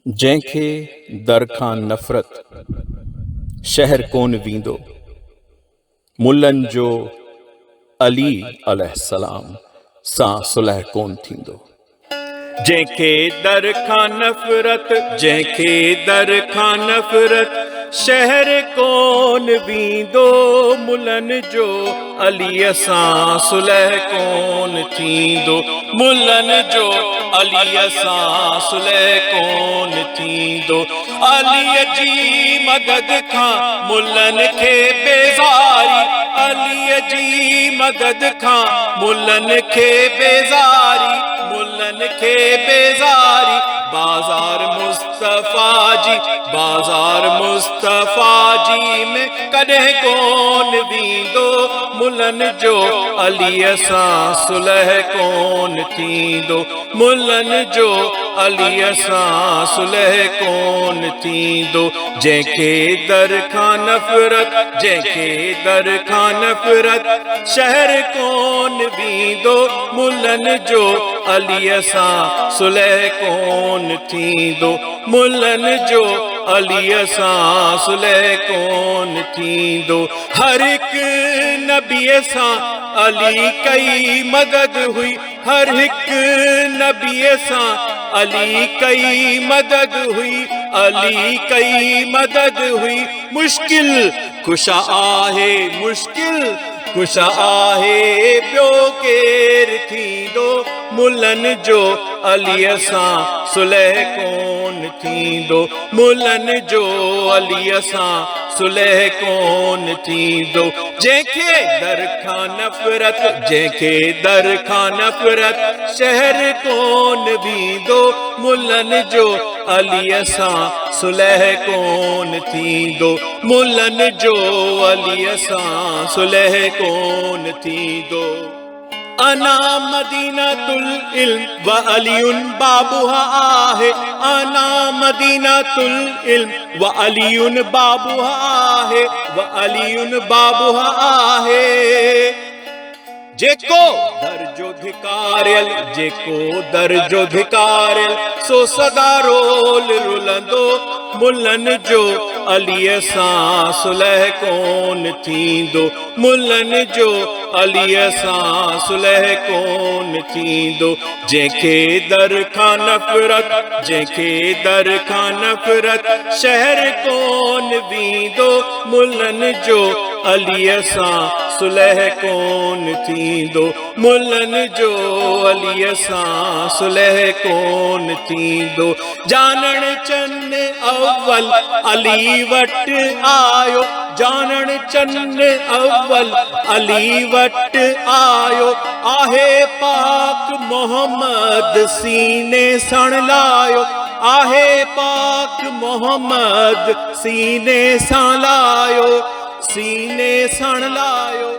जंहिंखे दर खां नफ़रत शहर कोन वींदो, मुल्लनि जो अली अलैहिस्सलाम सां सुलह कोन थींदो। जंहिंखे दर खां नफ़रत, जंहिंखे दर खां नफ़रत शहर कोन वींदो, मुल्लनि जो अलीअ सां सुलह कोन थींदो, मुल्लनि जो अलीअ सां सुलह कोन थींदो। अलीअ जी मदद खां मुल्लनि खे बेज़ारी, अलीअ जी मदद खां मुल्लनि खे बेज़ारी, मुल्लनि खे बेज़ारी। बाज़ार मुस्तफ़ा जी, बाज़ार मुस्तफ़ा जी में कॾहिं कोन वींदो, मुल्लनि जो अलीअ सां सुलह कोन थींदो, मुल्लनि जो अलीअ सां सुलह कोन थींदो। जंहिंखे दर खां नफ़रत, जंहिंखे दर खां नफ़रत शहर कोन वींदो, मुल्लनि जो अलीअ सां सुलह कोन थींदो, मुल्लनि जो अलीअ सां सुलह कोन थींदो। हर हिकु नबीअ सां अली कई मदद हुई, हर हिकु नबीअ सां अली कई मदद हुई, अली कई मदद हुई। मुश्किल कुशा आहे, मुश्किल कुशा आहे, ॿियो केरु थींदो, मुल्लनि जो अलीअ सां सुलह कोन थींदो, मुल्लनि जो अलीअ सां सुलह कोन थींदो। जंहिंखे दर खां नफ़रत, जंहिंखे दर खां नफ़रत शहर कोन वींदो, मुल्लनि जो अलीअ सां सुलह कोन थींदो, मुल्लनि जो अलीअ सां सुलह कोन थींदो। अना मदीनतुल इल्म व अलियुन बाबुहा आहे, अना मदीनतुल इल्म व अलियुन बाबुहा आहे, व अलियुन बाबुहा आहे। जेको दर जो धिकारियल, जेको दर जो धिकारियल सो सदा रोल रुलंदो, मुल्लनि जो अलीअ सां सुलह कोन थींदो, मुल्लनि जो अलीअ सां सुलह कोन थींदो। जंहिंखे दर खां नफ़रत, जंहिंखे दर खां नफ़रत शहर कोन वींदो, मुल्लनि जो अलीअ सां सुलह कोन थींदो, मुल्लनि जो अलीअ सां सुलह कोन थींदो। जानण चन अव्वल अली वटि आयो, जानण चन अव्वल अली वटि आयो, आहे पाक मोहम्मद सीने सण लायो, आहे पाक मोहम्मद सीने सां लायो, सीने सण लायो।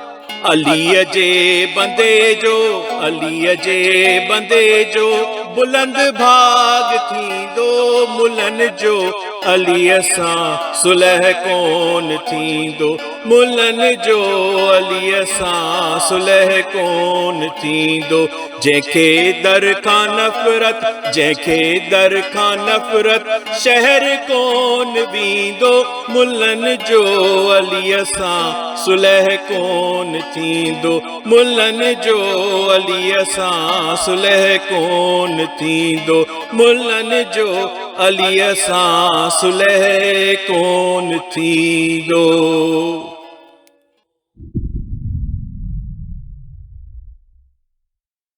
अलीअ जे बंदे जो, अलीअ जे बंदे जो बुलंद भाग थींदो, मुल्लनि जो अलीअ सां सुलह कोन थींदो, मुल्लनि जो अलीअ सां सुलह कोन थींदो। जंहिंखे दर खां नफ़रत, जंहिंखे दर खां नफ़रत शहर कोन वींदो, मुल्लनि जो अलीअ सां सुलह कोन थींदो, मुल्लनि जो अलीअ सां सुलह कोन थींदो, मुल्लनि जो अलीअ सां सुलह कोन थींदो।